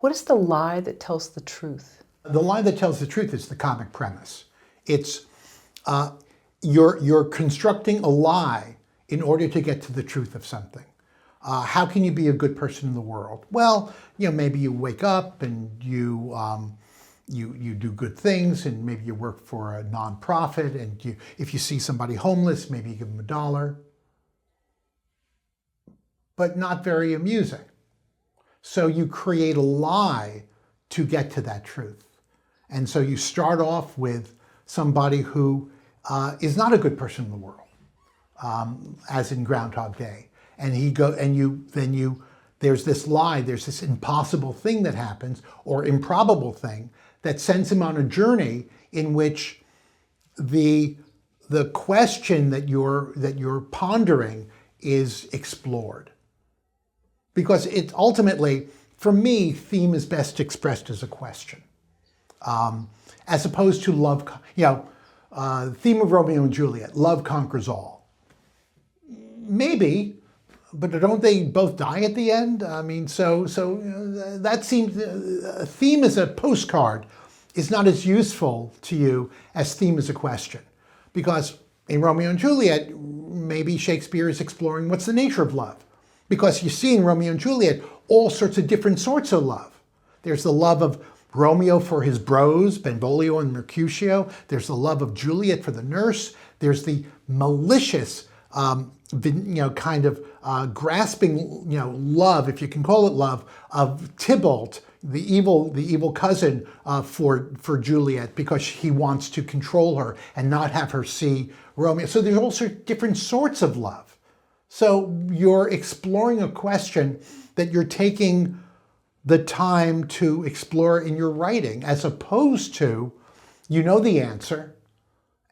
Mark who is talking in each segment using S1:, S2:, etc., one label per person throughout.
S1: What is the lie that tells the truth?
S2: The lie that tells the truth is the comic premise. It's you're constructing a lie in order to get to the truth of something. How can you be a good person in the world? Well, maybe you wake up and you do good things, and maybe you work for a nonprofit, and if you see somebody homeless, maybe you give them $1. But not very amusing. So you create a lie to get to that truth. And so you start off with somebody who is not a good person in the world, as in Groundhog Day. And there's this lie, there's this impossible thing that happens, or improbable thing, that sends him on a journey in which the question that you're pondering is explored. Because it ultimately, for me, theme is best expressed as a question, as opposed to love. Theme of Romeo and Juliet: love conquers all. Maybe, but don't they both die at the end? I mean, so that seems theme as a postcard is not as useful to you as theme as a question, because in Romeo and Juliet, maybe Shakespeare is exploring what's the nature of love. Because you see in Romeo and Juliet all sorts of different sorts of love. There's the love of Romeo for his bros, Benvolio and Mercutio. There's the love of Juliet for the nurse. There's the malicious, grasping, love, if you can call it love, of Tybalt, the evil cousin for Juliet, because he wants to control her and not have her see Romeo. So there's also different sorts of love. So you're exploring a question that you're taking the time to explore in your writing, as opposed to, the answer,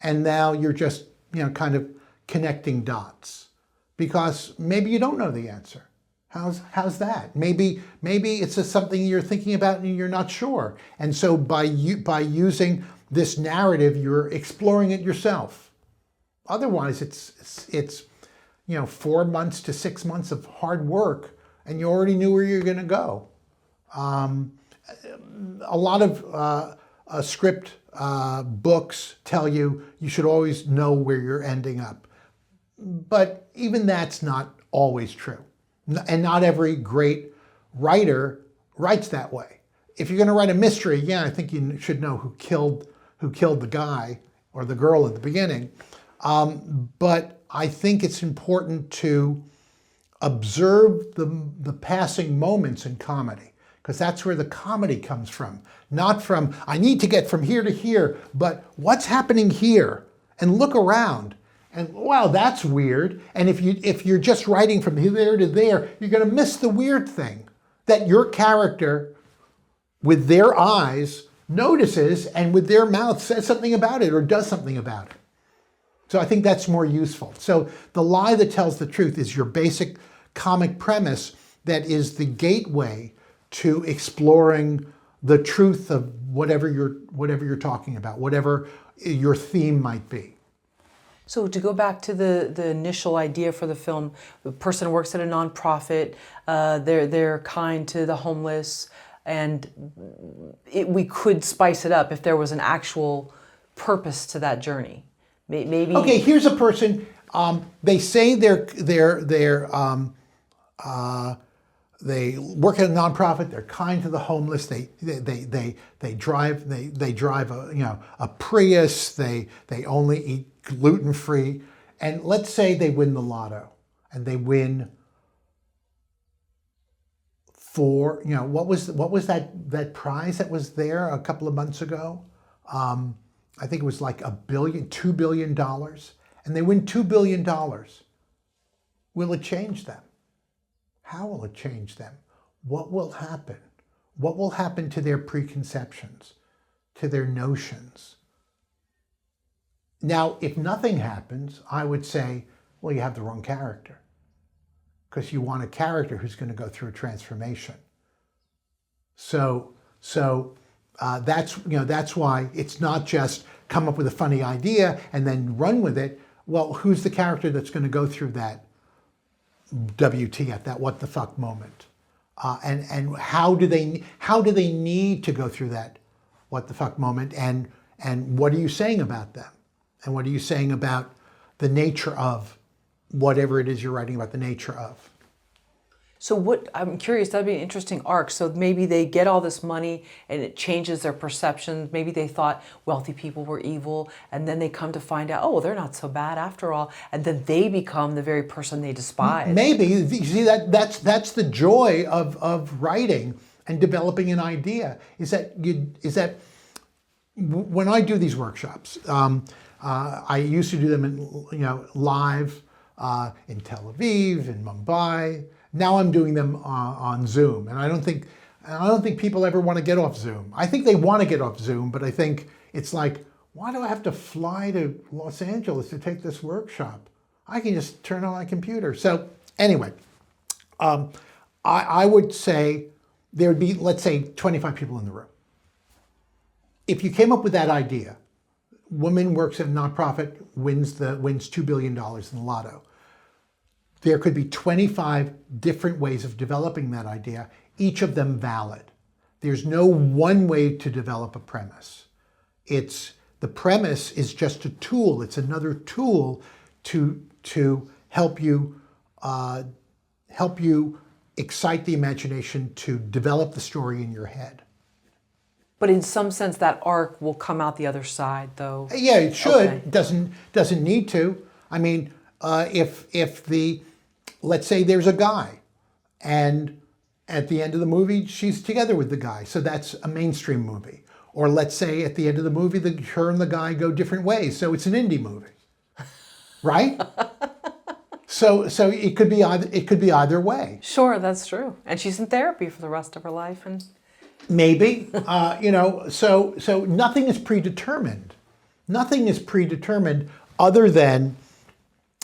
S2: and now you're just, kind of connecting dots. Because maybe you don't know the answer. How's that? Maybe it's just something you're thinking about and you're not sure. And so by using this narrative, you're exploring it yourself. Otherwise, it's 4 months to 6 months of hard work, and you already knew where you're going to go. A lot of script books tell you should always know where you're ending up. But even that's not always true. And not every great writer writes that way. If you're going to write a mystery, I think you should know who killed the guy or the girl at the beginning. But I think it's important to observe the passing moments in comedy, because that's where the comedy comes from. Not from, I need to get from here to here, but what's happening here? And look around. And wow, that's weird. And if you're just writing from there to there, you're going to miss the weird thing that your character, with their eyes, notices, and with their mouth says something about it or does something about it. So I think that's more useful. So the lie that tells the truth is your basic comic premise that is the gateway to exploring the truth of whatever you're talking about, whatever your theme might be.
S1: So to go back to the initial idea for the film, the person works at a nonprofit, they're kind to the homeless, and we could spice it up if there was an actual purpose to that journey. Maybe.
S2: Okay, here's a person. They say they work at a nonprofit. They're kind to the homeless. They drive a Prius. They only eat gluten-free. And let's say they win the lotto, and they win for what was that prize that was there a couple of months ago. I think it was like $2 billion, and they win $2 billion. Will it change them? How will it change them? What will happen? What will happen to their preconceptions, to their notions? Now, if nothing happens, I would say, well, you have the wrong character, because you want a character who's going to go through a transformation. So that's why it's not just come up with a funny idea and then run with it. Well, who's the character that's going to go through that WTF, that what the fuck moment? and how do they need to go through that what the fuck moment, and what are you saying about them, and what are you saying about the nature of whatever it is you're writing about, the nature of.
S1: So I'm curious, that'd be an interesting arc. So maybe they get all this money and it changes their perception. Maybe they thought wealthy people were evil, and then they come to find out, oh, well, they're not so bad after all. And then they become the very person they despise.
S2: Maybe, you see, that's the joy of writing and developing an idea, is that when I do these workshops, I used to do them live in Tel Aviv, in Mumbai. Now I'm doing them on Zoom, and I don't think people ever want to get off Zoom. I think they want to get off Zoom, but I think it's like, why do I have to fly to Los Angeles to take this workshop? I can just turn on my computer. So anyway, I would say there would be, let's say, 25 people in the room. If you came up with that idea, woman works at a nonprofit, wins $2 billion in the lotto. There could be 25 different ways of developing that idea, each of them valid. There's no one way to develop a premise. The premise is just a tool. It's another tool to help you excite the imagination to develop the story in your head.
S1: But in some sense, that arc will come out the other side, though.
S2: Yeah, it should.
S1: Okay.
S2: Doesn't need to. I mean, let's say there's a guy, and at the end of the movie, she's together with the guy, so that's a mainstream movie. Or let's say at the end of the movie, her and the guy go different ways, so it's an indie movie, right? So it could be either way.
S1: Sure, that's true. And she's in therapy for the rest of her life, and
S2: maybe, so nothing is predetermined. Nothing is predetermined other than,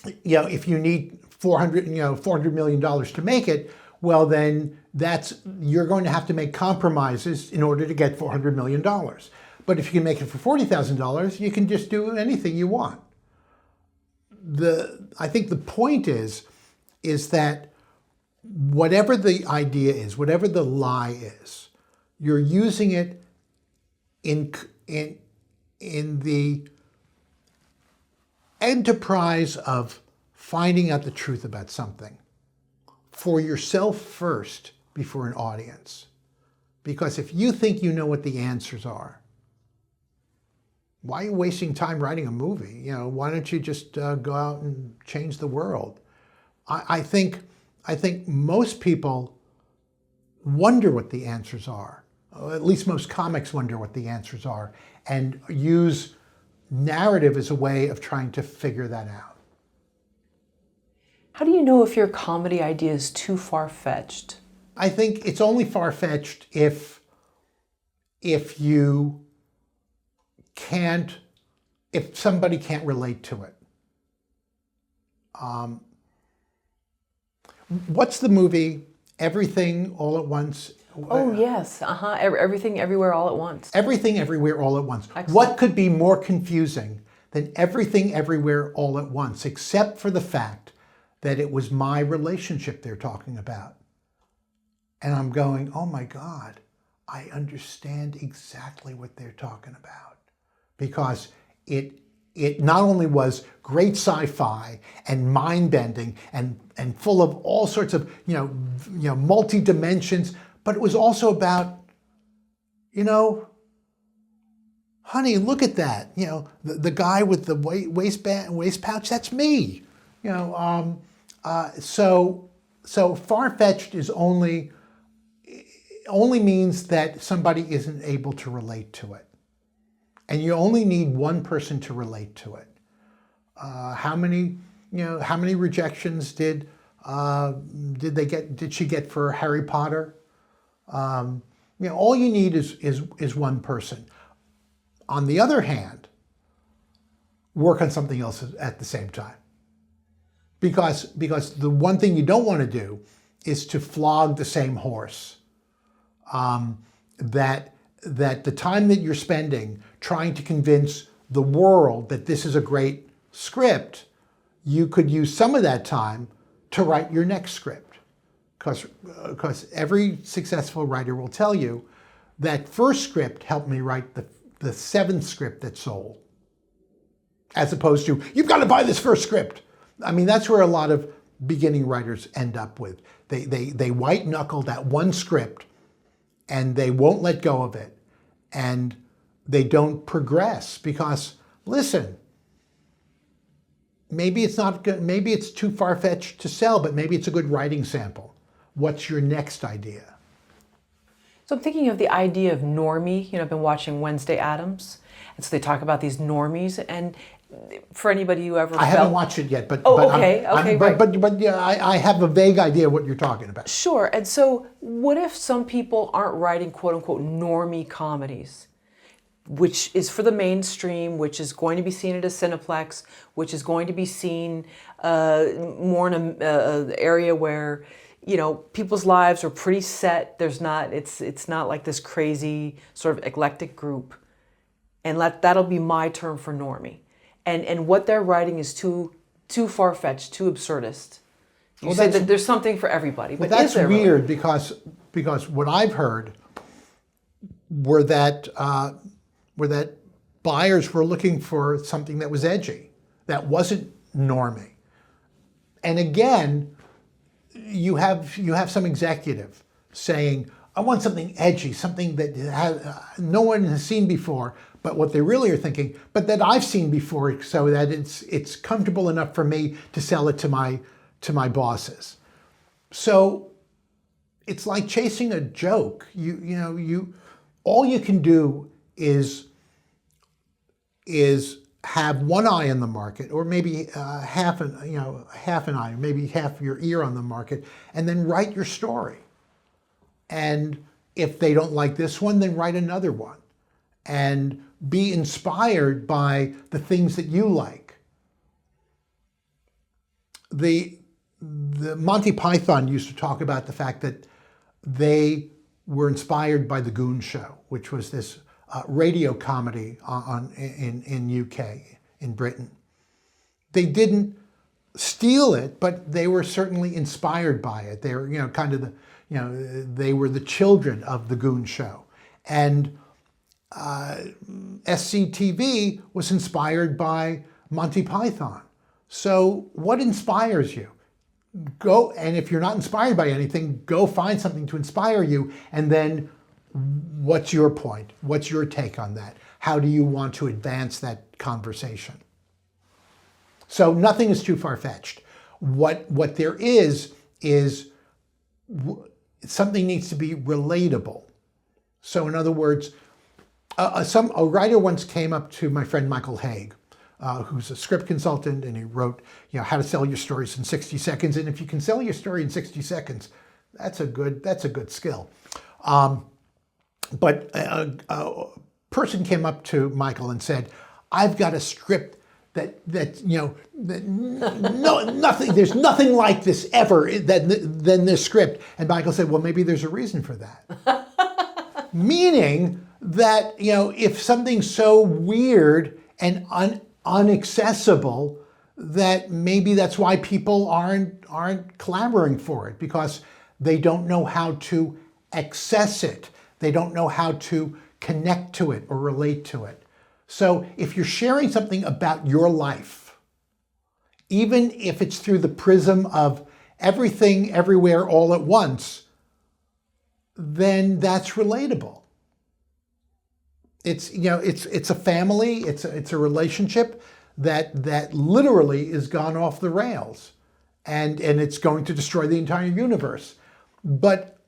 S2: if you need $400 million to make it, well then you're going to have to make compromises in order to get $400 million. But if you can make it for $40,000, you can just do anything you want. I think the point is that whatever the idea is, whatever the lie is, you're using it in the enterprise of finding out the truth about something for yourself first before an audience. Because if you think you know what the answers are, why are you wasting time writing a movie? Why don't you just go out and change the world? I think most people wonder what the answers are. At least most comics wonder what the answers are, and use narrative as a way of trying to figure that out.
S1: How do you know if your comedy idea is too far-fetched?
S2: I think it's only far-fetched if somebody can't relate to it. What's the movie Everything All at Once?
S1: Oh, yes. Everything Everywhere All at Once.
S2: Everything Everywhere All at Once.
S1: Excellent.
S2: What could be more confusing than Everything Everywhere All at Once, except for the fact that it was my relationship they're talking about? And I'm going, oh my God, I understand exactly what they're talking about. Because it not only was great sci-fi and mind-bending and full of all sorts of multi-dimensions, but it was also about, honey, look at that. The guy with the waist pouch, that's me. So far-fetched is only means that somebody isn't able to relate to it. And you only need one person to relate to it. How many rejections did she get for Harry Potter? All you need is one person. On the other hand, work on something else at the same time. Because the one thing you don't want to do is to flog the same horse. That the time that you're spending trying to convince the world that this is a great script, you could use some of that time to write your next script. because every successful writer will tell you that first script helped me write the seventh script that sold, as opposed to, you've got to buy this first script. I mean, that's where a lot of beginning writers end up with. They white knuckle that one script and they won't let go of it. And they don't progress because, listen, maybe it's not good, maybe it's too far-fetched to sell, but maybe it's a good writing sample. What's your next idea?
S1: So I'm thinking of the idea of normie. I've been watching Wednesday Addams, and so they talk about these normies. And for anybody who ever
S2: haven't watched it yet, but
S1: okay, right.
S2: But yeah, I have a vague idea what you're talking about.
S1: Sure. And so, what if some people aren't writing "quote unquote" normie comedies, which is for the mainstream, which is going to be seen at a Cineplex, which is going to be seen more in an area where people's lives are pretty set. It's not like this crazy sort of eclectic group, and that'll be my term for normie. And what they're writing is too far-fetched, too absurdist. You say that there's something for everybody, but
S2: that's
S1: is there
S2: weird
S1: really?
S2: because what I've heard were that buyers were looking for something that was edgy, that wasn't normie. And again, you have some executive saying, I want something edgy, something that no one has seen before, but what they really are thinking, but that I've seen before, so that it's comfortable enough for me to sell it to my bosses. So it's like chasing a joke. All you can do is have one eye on the market, or maybe half an eye, maybe half your ear on the market, and then write your story. And if they don't like this one, then write another one. And be inspired by the things that you like. The Monty Python used to talk about the fact that they were inspired by The Goon Show, which was this radio comedy in UK, in Britain. They didn't steal it, but they were certainly inspired by it. They were, they were the children of The Goon Show. And SCTV was inspired by Monty Python. So what inspires you? Go, and if you're not inspired by anything, go find something to inspire you, and then what's your point? What's your take on that? How do you want to advance that conversation? So nothing is too far-fetched. What there is something needs to be relatable. So in other words, a writer once came up to my friend Michael Haig, who's a script consultant, and he wrote, how to sell your stories in 60 seconds. And if you can sell your story in 60 seconds, that's a good skill. But a person came up to Michael and said, I've got a script there's nothing like this ever than this script. And Michael said, well, maybe there's a reason for that. Meaning that, if something's so weird and unaccessible, that maybe that's why people aren't clamoring for it, because they don't know how to access it. They don't know how to connect to it or relate to it. So if you're sharing something about your life, even if it's through the prism of everything, everywhere, all at once, then that's relatable. It's a family, it's a relationship that literally is gone off the rails, and it's going to destroy the entire universe. But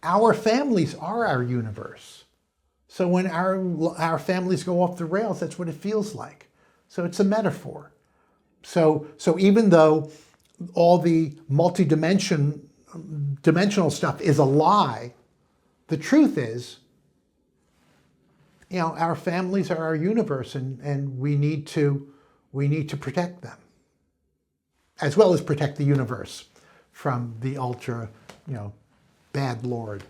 S2: our families are our universe. So when our families go off the rails, that's what it feels like. So it's a metaphor. So even though all the dimensional stuff is a lie, the truth is, our families are our universe, and we need to protect them, as well as protect the universe from the ultra, bad Lord.